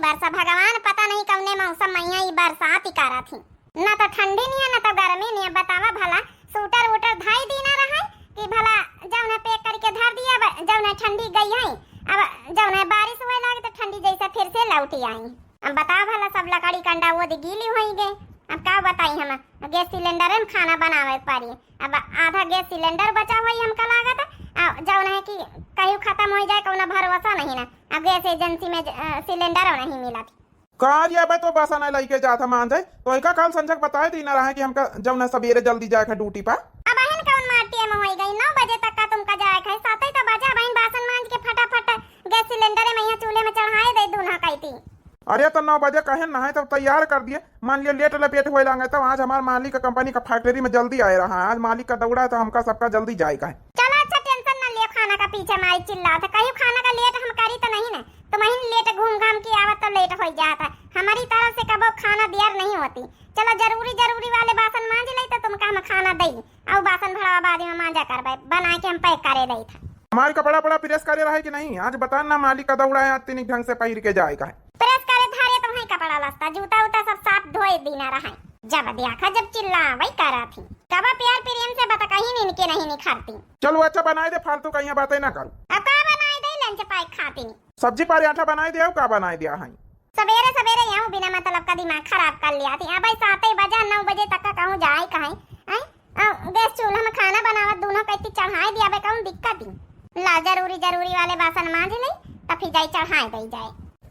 बरसा भगवान पता नहीं कौने मौसम मैया ई बरसात ही करा थी। ना तो ठंडी नहीं है ना तो गर्मी नहीं है। बतावा भला सूटर वूटर धाई दी ना रहा कि भला जौन है पैक करके धर दिया जौन है ठंडी गई है। अब जौन है बारिश हुए लगे तो ठंडी जैसा फिर से लौटी आई। अब बताओ भला सब लकड़ी कंडा वो गीली हो गए। अब क्या बताई हम गैस सिलेंडर में खाना बनावे पारी। अब आधा गैस सिलेंडर बचा हुई हमका लागत जौन है कि कहीं खत्म हो जाए कौन भरोसा नहीं ना। अब गैस एजेंसी में सिलेंडर नहीं मिला थी। कार या तो बस ना लेके जाता मान जाए तो एक कल संजक बताए दी ना रहा कि हमका जब ना सवेरे जल्दी जाए ड्यूटी पर। अब अहन कौन मारती है हो गई 9 बजे तक का तुमका जाए है 7 तो बजा बहन बासन मांज के फटाफट गैस सिलेंडर में यहाँ चूल्हे में चढ़ाए दे दूल्हा कहती। अरे तो 9 बजे कहे नहाए तब तैयार कर दिए। मान लिया लेट लपेट हो लागे तो आज हमारे मालिक का कंपनी का फैक्ट्री में जल्दी आए रहा है। आज मालिक का दौड़ा है तो हमका सबका जल्दी जाएगा। चलो अच्छा टेंशन ना लियो। खाना का पीछे मारी चिल्ला था कहीं खाना का लेट हम करी तो नहीं ना। तो वहीं लेट घूम घाम के आवत तो लेट हो जाता। हमारी तरफ से कबो खाना देर नहीं होती। चलो जरूरी वाले बासन मांज ले तो तुमका हम खाना दई और बासन भड़वा बाद में मांजा करबे बना के हम पैक करे दई था। हमारे कपड़ा बड़ा प्रेस करे रहा है कि नहीं आज बता ना। मालिक का दौड़ा है आज तीन ढंग से पहिर के जाएगा। प्रेस करे धारे तो वहीं कपड़ा लस्ता जूता उता सब साफ धोए देना रहा। जब देखा जब चिल्ला वही करा थी कबा प्यार प्रेम से बता कहीं इनके नहीं निखारती। चलो अच्छा बनाए दे फालतू कहीं बातें ना करूं। अब का बनाए दे लंच पैक खाती सब्जी पराठा बनाए दिया का बनाए दिया है। सवेरे सवेरे यहाँ बिना मतलब का दिमाग खराब कर लिया थी। अब 7 बजे 9 बजे तक का कहूँ जाए कहीं गैस चूल्हा में खाना बनावत दोनों कहती चढ़ाए दिया बे कहूँ दिक्कत ही ला जरूरी वाले बासन मांज ले तब फिर जाई चढ़ाए दई जाए।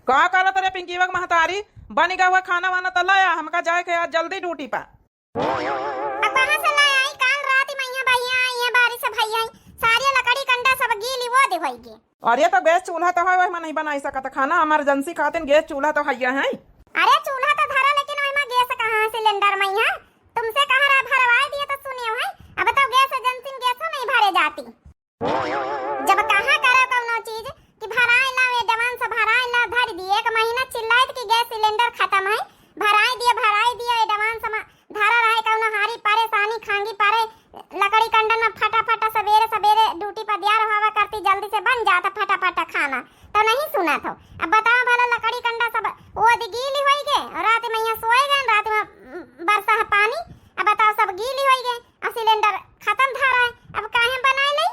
का करत रे पिंकी वक महतारी बनी का हुआ खाना वाना तो लाया हमका जाए के आज जल्दी ड्यूटी पा। अब कहां से लाया आई काल रात में यहाँ भैया आई है बारिश से भैया आई सारी लकड़ी कंडा सब गीली वो दे होईगी। और ये तो गैस चूल्हा तो है वही नहीं बना सकता खाना इमरजेंसी खातिर गैस चूल्हा तो हैया है। अरे चूल्हा तो धरा लेकिन वही में गैस कहां सिलेंडर में यहाँ तुमसे कहा रहा भरवाए दिया तो सुनियो है। अब तो गैस एजेंसी में गैस नहीं भरे जाती। जब कहां करो कौनो चीज कि भराए ला एडवांस भराए ला धर दिए 1 महीना चिल्लाए कि गैस सिलेंडर खत्म है भराए दिया एडवांस में धरा रहे कौनो हारी परेशानी खांगी पारे लकड़ी कंडन में फटाफट सवेरे ड्यूटी पर दिया रहा करती जल्दी से बन जाता फटाफट खाना तो नहीं सुना था। अब बताओ भला लकड़ी कंडा सब वो गीली हो गए रात में यहाँ सोए गए रात में बरसा है पानी। अब बताओ सब गीली हो गए और सिलेंडर खत्म धारा है। अब काहे बनाए ले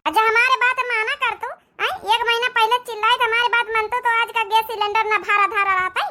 अच्छा हमारे बात माना कर तू 1 महीना पहले चिल्लाए हमारे बात मानतो तो आज का गैस सिलेंडर ना धारा रहता है।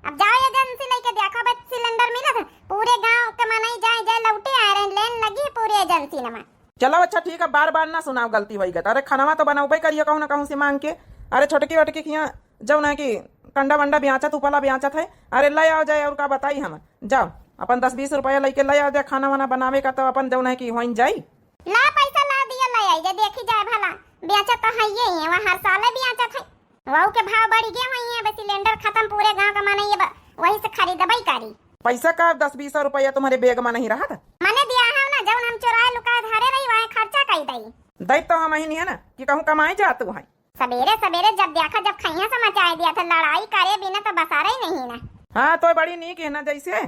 अब जाओ एजेंसी लेके देखो बस सिलेंडर मिला था पूरे गांव के मनाई जाए लौटे आ रहे लेन लगी पूरी एजेंसी में। चलो अच्छा ठीक है बार ना सुनाओ गलती हो गई। अरे खाना तो बनाओ करिए कहूँ ना कहूँ से मांग के। अरे छोटकी वटकी खिया जाओ ना कि कंडा वंडा ब्याचा तुपला ब्याचा थे। अरे ले आओ जाए और का बताई हम जाओ अपन 10-20 रुपया लेके ले आओ जाए खाना वाना बनावे का तो अपन जाओ ना कि वहीं जाई ला पैसा ला दिया ले आई जे देखी जाए भला ब्याचा तो है ये वहां हर साल ब्याचा थे वहू के भाव बढ़ गए वहीं है सिलेंडर खत्म पूरे गांव का माने ये वही से खरीदबई करी। पैसा का 10-20 रुपया तुम्हारे बैग में नहीं रहा था मैंने दिया है ना जब हम चुराए लुकाए धारे रही वहां खर्चा कई दई दैत तो हम ही नहीं है ना कि कहूँ कमाई जात वहीं सवेरे जब देखा जब खैया से मचाए दिया था लड़ाई करे बिना तो बसारा ही नहीं ना। हाँ तो बड़ी नहीं कहना जैसे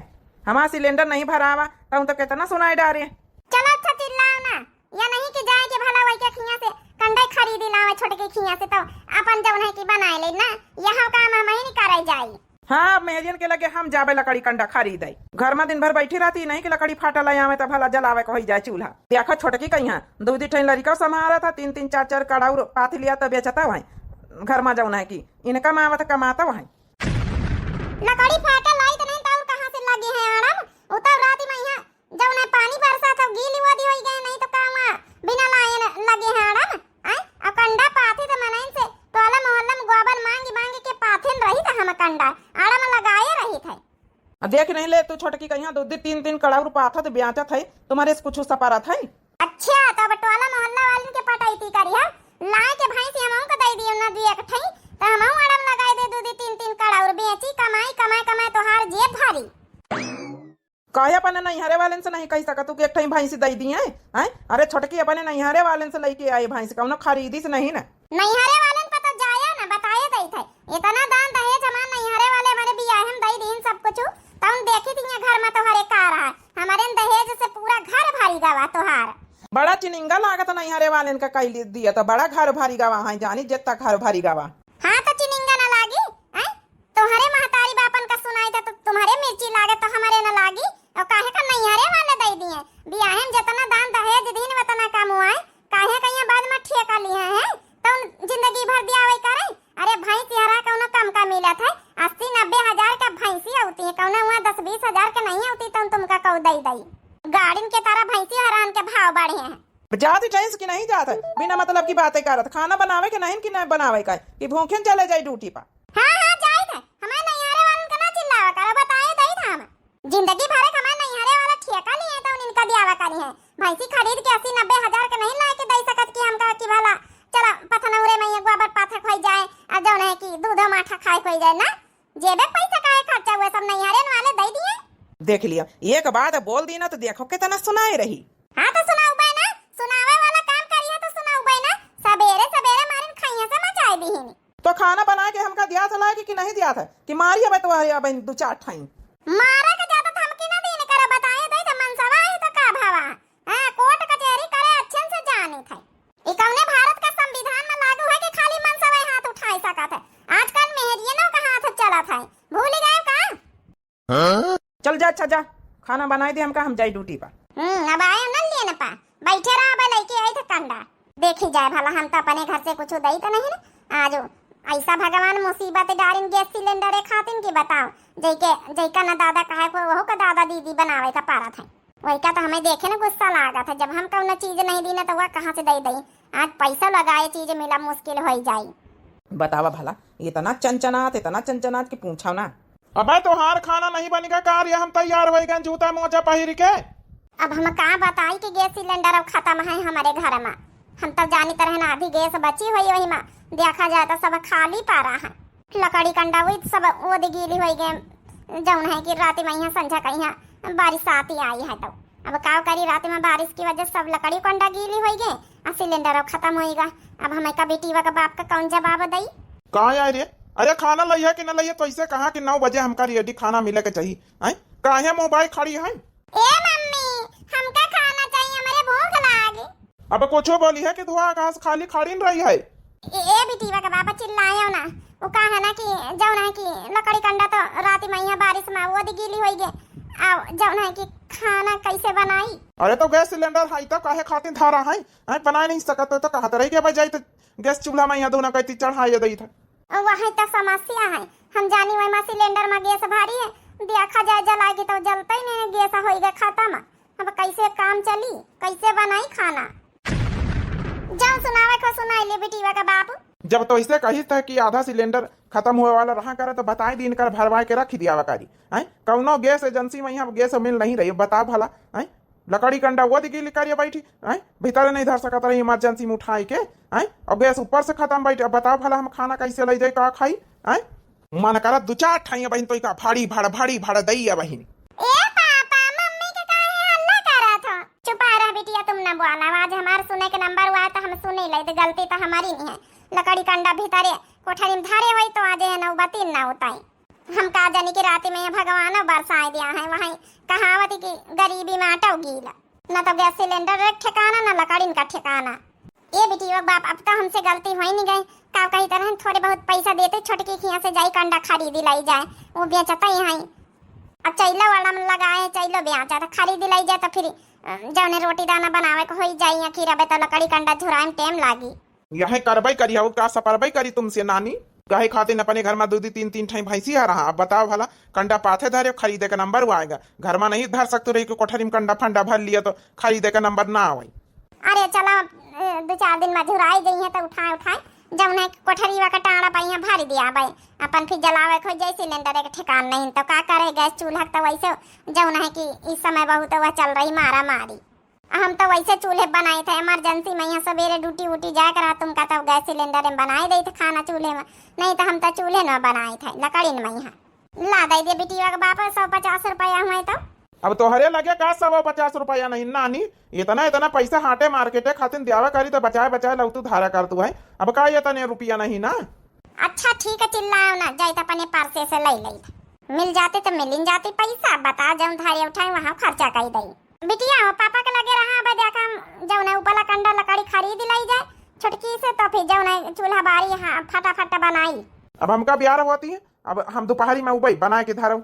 हमारा सिलेंडर नहीं भरावा तो कितना सुनाई डारे। चलो अच्छा चिल्लाओ ना या नहीं कि जाए कि भला वही के खिया से कंडे खरीदी लावे छोटे के खिया से तो अपन जौन है कि बनाए ले ना यहाँ काम हम ही नहीं करे जाई। हाँ मेहरियन के लगे हम जाबे लकड़ी कंडा खरीदे घर में दिन भर बैठी रहती नहीं कि लकड़ी फाटा ले आवे तो भला जलावे को जाए चूल्हा। देखा छोटकी कहीं दूधी ठन लड़का संभाला था 3-3 4-4 कड़ाऊ पाथी लिया तो बेचता वहीं घर में जाऊन है कि इनका मावत कमाता वहीं लकड़ी फाटा लाई तो नहीं तो कहां से लगे है आराम उतर रात में यहाँ जौन है पानी बरसा तो गीली वादी हो गए नहीं तो कामा बिना लाए लगे है आराम आ कंडा पाथे तो मनाइन से टोला मोहल्ला में गोबर मांगी के पाथेन रही था हम कंडा आड़ा में लगाए रही थे। देख नहीं ले तू छोटकी कहीं दूध 3-3 कड़ाऊ पाथा तो ब्याचा थे तुम्हारे से कुछ सपारा था। अच्छा तो अब टोला मोहल्ला वाले के पटाई करी है लाए के भाई से हम को दे दियो ना दिए ठई तो हम आड़ा में लगाए दे दूध 3-3 कड़ाऊ बेची कमाई तो हार जेब भारी कहे अपने नैहरे वाले से नहीं कह सका तू कि एक ठई भैंस दे दी है। अरे छोटकी अपने नैहरे वाले से लेके आई भैंस कौन खरीदी से नहीं ना नैहरे वाले पे तो जाया ना बताए दई थे इतना दान दहेज हमारे नैहरे वाले हमारे बियाह हम दई दीन सब कुछ तो हम देखी थी घर में तोहरे का रहा हमारे दहेज से पूरा घर भारी गवा तोहार बड़ा चिनिंगा लागत नैहरे वाले का कह दिया तो बड़ा घर भारी गवा है जानी जितना घर भारी गवा। हाँ तो चिनिंगा ना लागी तो नहीं जात है बिना मतलब की बातें करत। खाना बनावे के नहीं कि नहीं बनावे का कि भूखे चले जाए ड्यूटी पर। हाँ हाँ जाए थे हमारे नैहारे वालन का ना चिल्लावा करो बताए दई था हम जिंदगी भर के हमारे नैहारे वाला ठेका लिए तो इनका दियावा करी है भैंसी खरीद के 80-90 हजार के नहीं लाए के दई सकत कि हमका कि भला चला पथनौरे में गोबर पाथा खोई जाए और जो है कि दूध माठा खाए खोई जाए ना जेबे पैसा काहे खर्चा हुए सब नैहारे वाले दई दिए। देख लिया एक बात बोल दी ना तो देखो कितना सुनाए रही। हाँ तो सुनाऊ बे ना सुनावे वाला काम करिए तो सुनाऊ बे ना सवेरे सवेरे मारिन खाइया से मचाए दी ही तो खाना बना के हमका दिया था कि नहीं दिया था कि मारी अब तो अब 2-4 ठाई मारा के ज्यादा धमकी ना देने करे बताए दई तो मनसवा है तो का भावा हां कोर्ट कचहरी करे अच्छे से जाने थे ई कौने भारत का संविधान में लागू है कि खाली मनसवा हाथ उठाए सकत है आजकल मेहरिये नो का हाथ चला था भूल गए का। चल जा अच्छा जा खाना बनाई दे हमका हम जाए ड्यूटी पर। अब आए न लिए न पा बैठे रहा बा लइके आई थे कंडा देखी जाए भला हम तो अपने घर से कुछ दई तो नहीं ना आज ऐसा भगवान मुसीबत डारिन गैस सिलेंडर खातिन की बताओ जैका ना दादा कहे को वह का दादा दीदी बनावे का पारा था वही का तो हमें देखे ना गुस्सा लगा था जब हम कौन चीज नहीं दी ना तो वह कहाँ से दे दई आज पैसा लगाए चीज मिला मुश्किल हो जाई। बतावा भला इतना चंचनात की पूछा ना। अबे तोहार खाना नहीं बनेगा कार या हम तैयार हो गए जूता मोजा पहिर के। अब हम कहाँ बताई कि गैस सिलेंडर अब खत्म है हमारे घर में हम तब जानी तरह ना आधी गैस बची हुई वही में देखा जाए तो सब खाली पा रहा है लकड़ी कंडा हुई सब वो गीली हो गए जौन है कि रात में यहाँ संझा कहीं बारिश आती आई है तो अब का करी रात में बारिश की वजह सब लकड़ी कंडा गीली हो गए और सिलेंडर अब खत्म होएगा अब हमें का बेटीवा का बाप का कौन जवाब दई। कहाँ यार रे अरे खाना लइया कि न लइया तो ऐसे कहा कि 9 बजे हमका रेडी खाना मिले के चाहिए हैं काहे मोबाइल खड़ी है। ए मम्मी हमका खाना चाहिए हमारे भूख लागी। अब कुछो बोली है कि धुआ घास खाली खड़ी रही है। ए बेटीवा का बाबा चिल्लाया ना वो कहा ना कि जौन है कि लकड़ी कंडा तो रात में यहाँ बारिश में वो गीली हो गए अब जौन है कि खाना कैसे बनाई। अरे तो गैस सिलेंडर है तो काहे खातिर धारा है बना नहीं सकत तो कहा रही के बजाय तो गैस चूल्हा में यहाँ दोना कहती चढ़ाई दई था वही तो समस्या है हम जानी वही में सिलेंडर में गैस भारी है देखा जाए जलाएगी तो जलता ही नहीं गैस होएगा खत्म अब कैसे काम चली कैसे बनाई खाना जाओ सुनावे को सुनाई ले बेटीवा का बाबू। जब तो ऐसे कही था कि आधा सिलेंडर खत्म हुए वाला रहा करे तो बताए दिन कर भरवा के रख दिया करी है कौनो गैस एजेंसी में यहाँ गैस मिल नहीं रही बता भला है लकड़ी कंडा वो दिखी करिए बैठी है भीतर नहीं धर सकता रही इमरजेंसी में उठाई के है और गैस ऊपर से खत्म बैठी अब बताओ भला हम खाना कैसे ले जाए का खाई है मन करा 2-4 ठाई बहन तो भाड़ी भाड़ा दई है बहन। ए पापा मम्मी के काहे हल्ला करा था चुपा रहा बिटिया तुम ना बोला आज हमारे सुने के नंबर हुआ तो हम सुने ले तो गलती तो हमारी नहीं है लकड़ी कंडा भीतरे कोठरी में धारे हुई तो आज है नौबती ना होताई हम का जानी की रात में भगवान बरसाए दिया है वही कहावत की गरीबी में आटा गीला न तो गैस सिलेंडर ठिकाना न लकड़ी का ठिकाना। ये बेटी बाप अब तो हमसे गलती हो ही नहीं गई का कही तरह थोड़े बहुत पैसा देते छोटकी खिया से जाई कंडा खरीदी लाई जाए वो बेचता ही है अब चैलो वाला में लगाए चैलो बेचा तो खरीदी लाई जाए तो फिर जौने रोटी दाना बनावे को हो जाई खीर अब तो लकड़ी कंडा झुराए में टाइम लागी यही करबई करी हो का सपरबई करी तुमसे नानी कहे खातिर अपने घर में 2-3 ठाई भैंसी आ रहा अब बताओ भला कंडा पाथे धरे खरीदे का नंबर आएगा घर में नहीं धर सकते रही कोठरी में कंडा फंडा भर लिया तो खरीदे का नंबर ना आवे। अरे चलो 2-4 दिन में झुराई गई है तो उठाए जब नहीं कोठरी का टाड़ा पाइया भर दिया भाई अपन फिर जलावे खो जाए सिलेंडर के ठिकान नहीं तो का करे गैस चूल्हा तो वैसे जब नहीं कि इस समय बहुत वह चल रही मारा मारी हम तो वैसे चूल्हे बनाए थे इमरजेंसी में यहाँ सवेरे ड्यूटी वूटी जाया करा तुमका तो गैस सिलेंडर में बनाए दे थे खाना चूल्हे में नहीं तो हम तो चूल्हे में बनाए थे लकड़ी में यहाँ ला दे दे बेटी का बाप 150 रुपया हुए तो अब तोहरे लगे का 150 रुपया नहीं नानी इतना पैसा हाटे मार्केटे खातिर दियावा करी तो बचाए लौतू धारा कर तू है अब का इतने रुपया नहीं ना। अच्छा ठीक है चिल्लाओ ना जाए तो अपने पार्से से ले मिल जाते तो मिल जाते पैसा बता जब धारे उठाए वहाँ खर्चा कर दई बिटिया पापा के लगे रहा अब देखा जौन ऊपला कंडा लकड़ी खरीद लाई जाए छुटकी से तो फिर जौन चूल्हा बारी फटाफट बनाई अब हमका ब्याह होती है अब हम दोपहरी में उबई बना के धरो।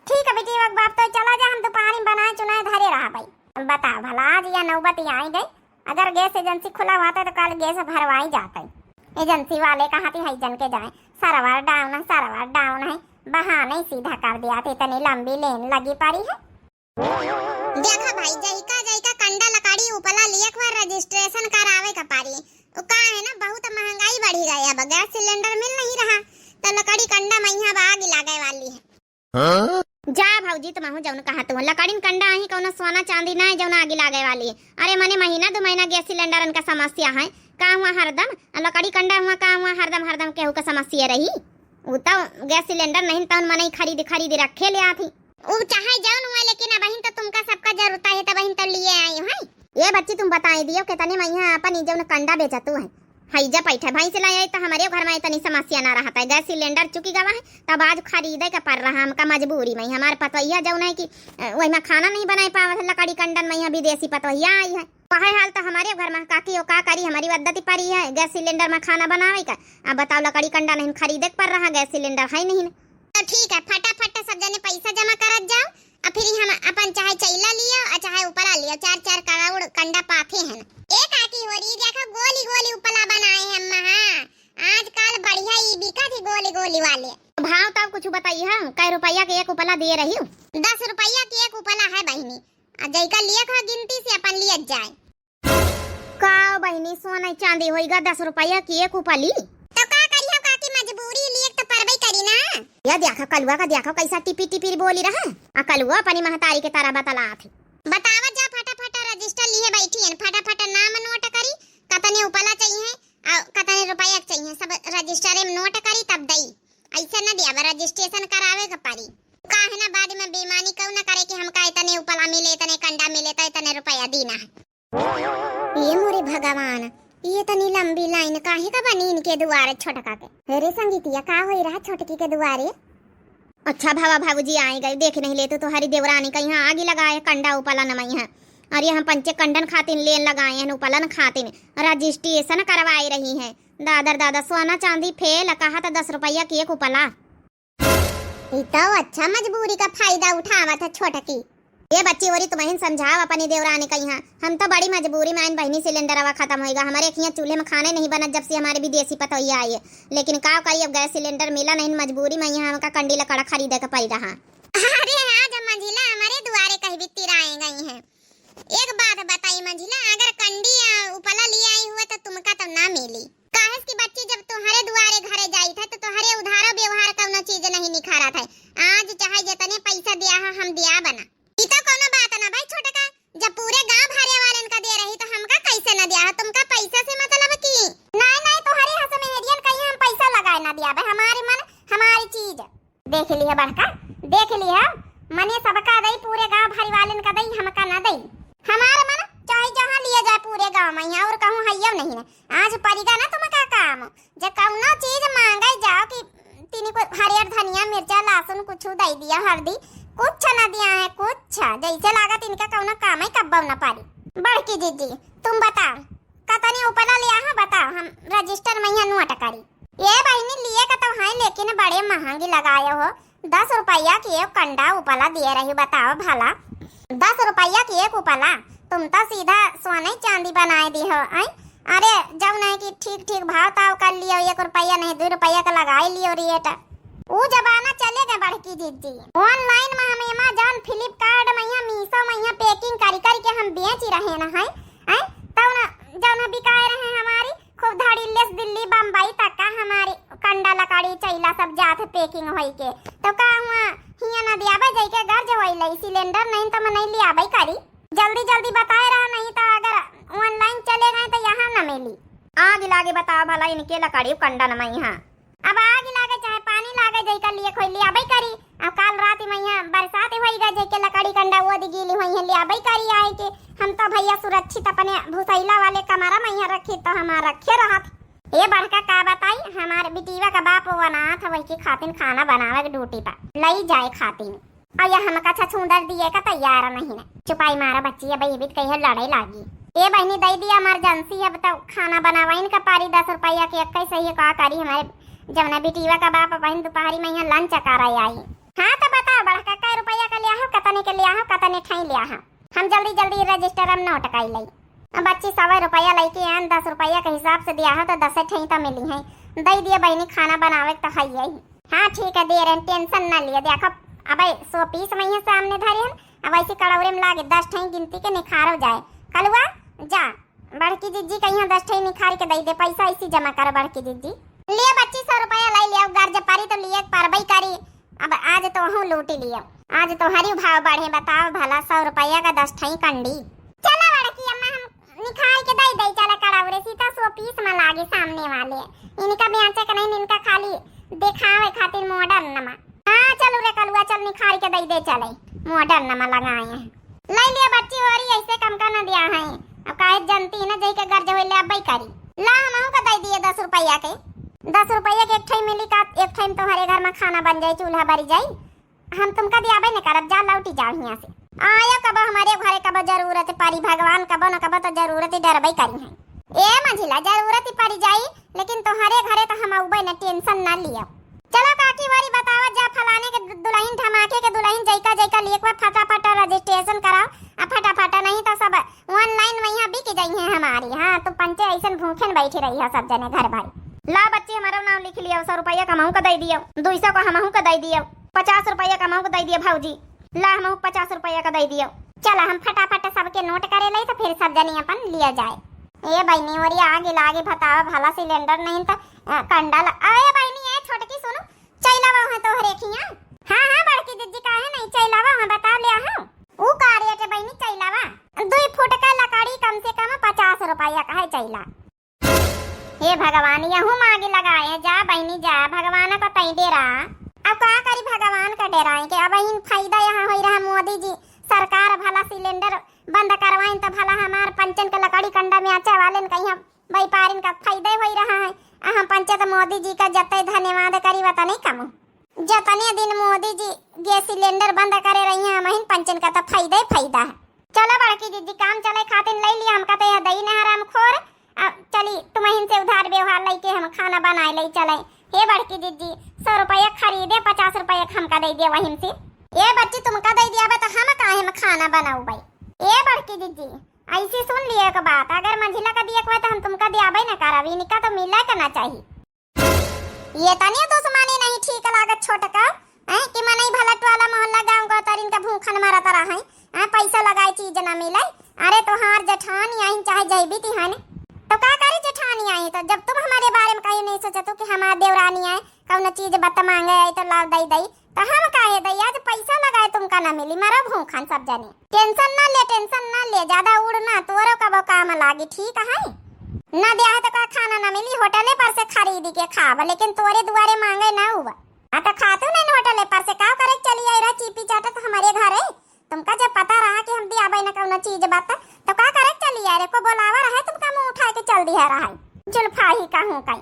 ठीक है बेटी बाप तो चला जा हम दोपहरी में बनाए चुनाए धरे रहा भाई बता भला आज या नौबत आई गई अगर गैस एजेंसी खुला हुआ था तो कल गैस भरवाई जाता एजेंसी वाले कहा थी जन के जाए सरवर डाउन है बहाने सीधा कर दिया था इतनी लंबी लेन लगी पड़ी है। देखा भाई जैका कंडा लकड़ी पारी उपला लिए एक बार रजिस्ट्रेशन करावे का पारी। वो का है ना बहुत महंगाई बढ़ी गई है, अब गैस सिलेंडर मिल नहीं रहा तो लकड़ी कंडा मैया आग लागे वाली है। जा भौजी तुम जौन कहा तू लकड़ी कंडा ही कौन सोना चांदी ना है जौन आगे लागे वाली। अरे मने महीना 2 महीना गैस सिलेंडर का समस्या है का हुआ हरदम लकड़ी कंडा हुआ का हुआ हरदम हरदम केहू का समस्या रही। वो तो गैस सिलेंडर नहीं तो मने खरीद रखे ले आती वो चाहे जौन हुआ, लेकिन अब तो तुमका सबका जरूरत है तो बहन तो लिए आई है। ये बच्ची तुम बताई दियो कितने मैया अपन जौन कंडा बेचतू है हैजा पैठा भाई से लाए तो हमारे घर में इतनी समस्या ना रहा था। गैस सिलेंडर चुकी गवा है तब आज खरीदे का पड़ रहा हमका मजबूरी में। हमारे पतोहिया जौन है कि वही में खाना नहीं बना पावा लकड़ी कंडन में विदेशी पतोहिया आई है। कहे हाल तो हमारे घर में काकी का करी हमारी वद्दती पड़ी है गैस सिलेंडर में खाना बनावे का। अब बताओ लकड़ी कंडा नहीं खरीदे पड़ रहा गैस सिलेंडर है नहीं। तो ठीक है फटाफट सब जने पैसा जमा करत जाओ और फिर हम अपन चाहे चैला लियो और चाहे उपला लियो 4-4 करोड़ कंडा पाथे हैं। एक आकी हो रही देखो गोली गोली उपला बनाए हैं महा आजकल बढ़िया ई बिका थी गोली गोली वाले। भाव तब कुछ बताइए हम कै रुपया के एक उपला दे रही हूँ। 10 रुपया की एक उपला है बहनी जैका लिए खा गिनती से अपन लिए जाए का बहनी सोना चांदी होएगा 10 रुपया की एक उपली तो का करियो काकी मजबूरी लिए तो परबई करी ना। या देखा कलुआ का देखो कैसा टिपी टिपी बोली रहा आ कलुआ अपनी महतारी के तरह बतला थी। बतावा जा फटाफट रजिस्टर लिए बैठी है फटाफट नाम नोट करी कतने उपला चाहिए और कतने रुपया चाहिए सब रजिस्टर में नोट करी तब दई। ऐसा न दिया रजिस्ट्रेशन करावे का पारी का है ना बाद में बेईमानी क्यों ना करे कि हमका इतने उपला मिले इतने कंडा मिले तो इतने रुपया देना है। ये मोरे भगवान ये तनी लंबी लाइन काहे का बनी इनके दुआरे छोटका के। अरे संगीतिया का होई रहा छोटकी के दुआरे। अच्छा भावा भाऊजी आई गई देख नहीं लेते तो हरी देवरानी का यहाँ आगे लगाए कंडा उपला नमई है और यहाँ पंचे कंडन खातिन लेन लगाए हैं उपलन खातिन रजिस्ट्रेशन करवाई रही है। दादर दादा सोना चांदी फेल कहा था 10 रुपया की एक उपला। तो अच्छा मजबूरी का फायदा उठावा था छोटकी। ये बच्ची वरी तुम्हें समझाओ अपनी देवरानी का यहाँ हम तो बड़ी मजबूरी में इन बहनी सिलेंडर हवा खत्म होएगा हमारे यहाँ चूल्हे में खाने नहीं बना जब से हमारे विदेशी पतोहिया आई है। लेकिन का करी अब गैस सिलेंडर मिला नहीं मजबूरी में यहाँ हमका कंडी लकड़ा खरीदे का पड़ रहा। अरे आज मंजिला हमारे दुआरे कहीं भी तिराए गई है। एक बात बताई मंजिला अगर कंडी उपला ले आई हुए तो तुमका तो ना मिली काहे की बच्ची जब तुम्हारे दुआरे घरे जाई था तो तुम्हारे उधारो व्यवहार कौनो चीज नहीं निखारा था। आज चाहे जितने पैसा दिया हम दिया बना तो कोनो बात ना भाई छोटका जब पूरे गांव भरे वालन का दे रही तो हमका कैसे ना दिया तुमका पैसा से मतलब की नहीं नहीं तुम्हारी हंस में हेरियन कहीं हम पैसा लगाए ना दिया भाई हमारे मन हमारी चीज देख लिया बड़का देख लिया मने सबका दई पूरे गांव भरे वालन का दई हमका ना दई हमारे मन चाहे जहां लिया जाए पूरे गांव में यहाँ और कहूं हइयो नहीं है। आज पड़ेगा ना तुमका काम जब कौनो चीज मांगे जाओ कि तीन को हरियर धनिया मिर्चा लहसुन कुछ दे दिया हल्दी कुछ ना दिया है कुछ जैसे लागत इनका कौनो काम है कब्बो न पारी। बड़की जीजी तुम बताओ कतने उपला लिया है बताओ हम रजिस्टर में यहाँ नोट करी। ये बहनी लिए का तो है लेकिन बड़े महंगी लगाए हो 10 रुपया की एक कंडा उपला दे रही बताओ भला 10 रुपया की एक उपला तुम तो सीधा सोने चांदी बनाए दी हो। अरे जब नहीं कि ठीक ठीक भाव ताव कर लियो 1 रुपया नहीं 2 रुपया का लगाई लियो रेट वो जमाना चलेगा बड़की जीजी। ऑनलाइन में हम अमेज़न फ्लिपकार्ट में यहाँ मीशो में यहाँ पैकिंग करी करी के हम बेच रहे ना है तब ना जब ना बिकाए रहे हमारी खूब धड़ी लेस दिल्ली बम्बई तक का हमारी कंडा लकड़ी चैला सब जात पैकिंग होई के तो का हुआ हिया ना दिया जाई के घर जो होई सिलेंडर नहीं तो मैं नहीं लिया भाई करी जल्दी जल्दी बताए रहा नहीं तो अगर ऑनलाइन चले गए तो यहाँ न मिली। आग लागे बताओ भला इनके लकड़ी कंडा न यहाँ अब आग लागे चाहे पानी लागे जई कर लिए खोई लिया भाई करी। अब काल रात में यहाँ बरसात होई गई जई के लकड़ी कंडा वो दी गीली हुई है लिया भाई करी आए के हम तो भैया सुरक्षित अपने भूसैला वाले कमरा में यहाँ रखे तो हमारा रखे रहा। ये बड़का का बताई हमारे बिटीवा का बाप बना था वही की खातिन खाना बनावे ड्यूटी पर लई जाए खातिन और यह हमका छछूंदर दिए का तैयार नहीं है चुपाई मारा बच्ची है भाई भी कहीं लड़ाई लागी। ये बहनी दे दिया इमरजेंसी है बताओ खाना बनावा इनका पारी 10 रुपया के इक्कीस सही का करी हमारे जब ना बिटीवा का बाप बहन दोपहरी में यहाँ लंच करा आई। हाँ तो बताओ बड़का कै रुपया का लिया हो कतने के लिया हो कतने ठाई लिया हो हम जल्दी जल्दी रजिस्टर हम नोट कर ली। बच्ची 100 रुपया लेके आन 10 रुपया के हिसाब से दिया हो तो 10 ठाई तो मिली है दे दिए बहनी खाना बनावे तो है ही। हाँ ठीक है दे रहे टेंशन न लिए देखो अब 100 पीस में सामने धरे अब ऐसे कड़ौरे में लागे 10 ठाई गिनती के निखार हो जाए कलुआ जा बड़की दीदी का यहाँ 10 ठे निखार के दई दे, पैसा इसी जमा कर बड़की दीदी। लिए बच्ची 100 रुपया लाई लिया, गर्ज पारी तो लिए परबई करी। अब आज तो हूँ लूटी लिया, आज तो हरी भाव बढ़े, बताओ भला 100 रुपया का 10 ठे कंडी। चला बड़की अम्मा हम निखार के दई दई, चला कड़ावरे सीता 100 पीस में लागे सामने वाले, इनका बेचा का नहीं, इनका खाली दिखावे खातिर मॉडर्न नमा। हाँ चलो रे कलुआ चल निखार के दई दे, चले मॉडर्न नमा लगाए हैं। लाई लिया बच्ची होरी ऐसे कम का न दिया है, अब काहे जनती है ना जई के गर्ज होइले अब करी। ला हमहू का दई दिए 10 रुपया के, 10 रुपया के एक ठे मिली का, एक ठे में तुम्हारे घर में खाना बन जाए, चूल्हा बरी जाए। हम तुमका दियाबे न करब, जा लौटी जाओ यहाँ से। आया कब हमारे घरे कब जरूरत परी, भगवान कब न कब तो जरूरत डरबई करी है। ए मंझिला जरूरत पड़ी जाई, लेकिन तुम्हारे घरे तो हम आउबे न, टेंशन ना लिया। चलो काकी वारी बतावा, जा फलाने के दुल्हन धमाके के दुल्हन जैका जैका लेकवा फटाफट रजिस्ट्रेशन कराओ, अब फटाफट नहीं तो सब ऑनलाइन वहीं बिक जाई है हमारी। हाँ तो पंचे ऐसे भूखे बैठी रही है सब जने घर भाई। ला बच्चे हमारा नाम लिख लिया, 100 रुपया कमाऊ का दे दियो, 200 का हमहू का दे दियो, 50 रुपया कमाऊ का दे दियो भाऊजी। ला हमहू 50 रुपया का दे दियो। चला हम फटाफट सबके नोट करे ले, तो फिर सब जने अपन लिया जाए। ए बहनी और आगे लागे बतावा भला सिलेंडर नहीं तो कंडा आए बहनी है छोटकी सुनो, चैलावा है तो हरेखिया। हाँ हाँ बड़की दीदी का है नहीं चैलावा है, बता लिया हूं ऊ कार्य के बहनी चैलावा 2 फुट का लकड़ी कम से कम 50 रुपया का है चैला। हे भगवान यहूं मांगे लगाए, जा बहनी जा, भगवान का तई डेरा। अब का करी भगवान का डेराए के, अब इन फायदा यहाँ हो रहा मोदी जी सरकार भला सिलेंडर बंद करवाइन तो भला हमार पंचन के लकड़ी कंडा में आचा वाले कहीं व्यापारिन का फायदा हो रहा है। हम पंचायत मोदी जी का जते धन्यवाद करी बता नहीं कम, जतने दिन मोदी जी गैस सिलेंडर बंद करे रही है हम पंचन का तो फायदा ही फायदा है। चलो बड़की दीदी काम चले खातिर ले लिया, हमका तो दही न हराम खोर। अब चली तुम्हें से उधार व्यवहार लेके हम खाना बनाए ले चले। हे बड़की दीदी 100 रुपया खरीदे, 50 रुपया हमका दे दिया वहीं से। ये बच्ची तुमका दे दिया तो हम काहे में खाना बनाऊ भाई। ए बड़की दीदी ऐसी सुन लिए का बात, अगर मंझिला का दिया तो हम तुमका दियाबे न करब, इनका तो मिला करना चाहिए। ये तनिया दुश्मनी नहीं ठीक लागत छोटका है कि मनई भला टोला मोहल्ला गांव का तरिन का भूखन मारा तरा है, पैसा लगाए चीज ना मिले। अरे तो हार जेठानी आई चाहे जैबी तिहान तो का करी जेठानी आई, तो जब तुम हमारे बारे में कहीं नहीं सोचा तो कि हमारे देवरानी आए कौन चीज बत मांगे आई तो लाल दई दई, तो हम काहे दई, आज पैसा लगाए तुमका ना मिली, मारा भूखन सब जने। टेंशन ना ले, ज्यादा उड़ना तोरो कबो काम लागी, ठीक है ना दिया है तो का खाना ना मिली, होटले पर से खरीद के खाब, लेकिन तोरे दुआरे मांगे ना हुआ। तो खातू नहीं होटले पर से का करे चली आई रहा चीपी चाटत हमारे घरे। तुमका जब पता रहा कि हम दिया ना कौन चीज बात तो का करे चली आई रे, को बोलावा रहा तुमका मुंह उठा के चल दिया रहा जुल्फा ही कहूं कई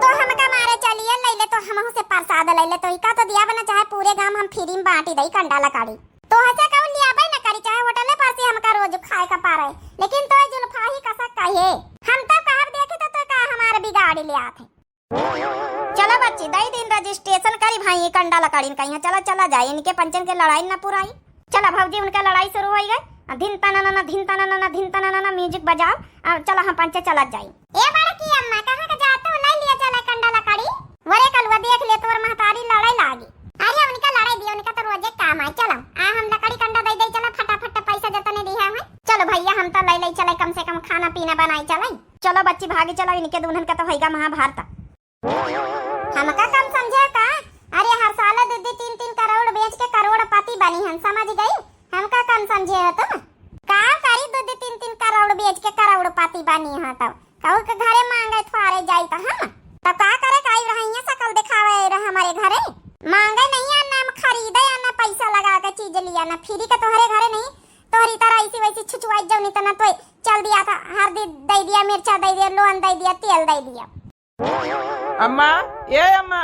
तो हमका मारे चलिए ले ले, तो हमहु से प्रसाद ले ले, तो इका तो दिया बना चाहे पूरे गांव हम फ्री में बांटी दई कंडा लकाड़ी, तो हसे कौन लिया बई न करी, चाहे होटले पर से हमका रोज खाए का पा रहे, लेकिन तो जुल्फा ही कसा कहे हम तो कहब देखे तो का हमारे बिगाड़ी ले आथे। चलो बच्ची दई दिन रजिस्ट्रेशन करी भाई कंडा लकाड़ी कहीं, चला चला जाए इनके पंचन के लड़ाई ना पुराई। चला भौजी उनका लड़ाई शुरू हो गई, धिन तना म्यूजिक बजाओ, चला हम पंचे चला जाए। ए बड़की अम्मा कहां का जाते हो, नहीं लिया चला कंडा लकाड़ी, वरे कलवा देख ले तोर महतारी लड़ाई लागी। अरे उनका लड़ाई दियो, उनका तो रोजे काम है। चलो आ हम लकड़ी कंडा दे दे, चला फटाफट पैसा जतने दिया है। चलो भैया हम तो ले चले, कम से कम खाना पीना बनाई चले। चलो बच्ची भागी चलो, इनके दुल्हन का तो होएगा महाभारत। हमका कम समझे का, अरे हर साल 2-3 करोड़ बेच के करोड़पति बनी हम, समझ गई। हमका कम समझे हो तुम, का करी 2-3 करोड़ बेच के करोड़पति बनी है, तब कहू के घरे मांगे थोड़े जाई तो हम तब का करे, काई रही सकल दिखावे रहा हमारे घरे, मांगे नहीं आना हम खरीदे आना, पैसा लगा के चीज लिया ना, फ्री का तोहरे घरे नहीं, तोहरी तरह ऐसी वैसी छुचुआई जाओ, नहीं तो ना तो चल दिया था, हल्दी दे दिया, मिर्चा दे दिया, लोन दे दिया, तेल दे दिया। अम्मा ये अम्मा,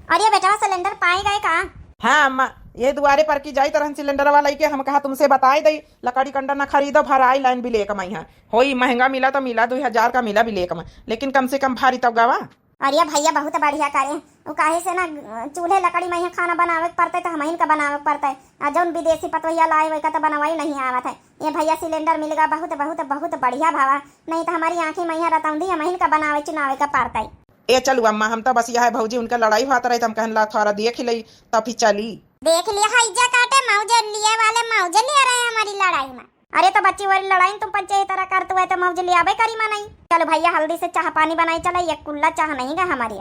अरे बेटा सिलेंडर पाए गए का? हाँ अम्मा ये दुआरे पर की जाई तरह सिलेंडर वाला के हम कहा तुमसे बताई दई, लकड़ी कंडा ना खरीदो, भराई लाइन भी ले कमाई है, होई महंगा मिला तो मिला 2000 का मिला भी ले कमा, लेकिन कम से कम भारी तब गवा। अरे भैया बहुत बढ़िया करे, वो काहे से ना चूल्हे लकड़ी में खाना बनावे पड़ते तो हमहिन का बनावे पड़ता है, जौन विदेशी पतोहिया लाए वही का तो बनवाई नहीं आवत है। ये भैया सिलेंडर मिलेगा बहुत बहुत बहुत बढ़िया भावा, नहीं तो हमारी आंखें मैया रतौंधी हमहिन का बनावे चुनावे का पड़ता है। ए चलू अम्मा हम तो बस यह है भौजी उनका लड़ाई होता रही, हम कहला थोड़ा देख ली तब ही चली। देख लिया हैजा काटे मौजे लिए वाले मौजे ले रहे हैं हमारी लड़ाई में, अरे तो बच्ची वाली लड़ाई तुम पंचायत तरह करते हुए तो मौज ले आवे करी माँ नहीं। चलो भैया हल्दी से चाह पानी बनाई चला, एक कुल्ला चाह नहीं गा हमारी।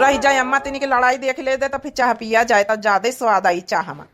रह जाए अम्मा तीनी की लड़ाई देख ले दे तो फिर चाह पिया जाए तो ज्यादा स्वाद आई चाह में।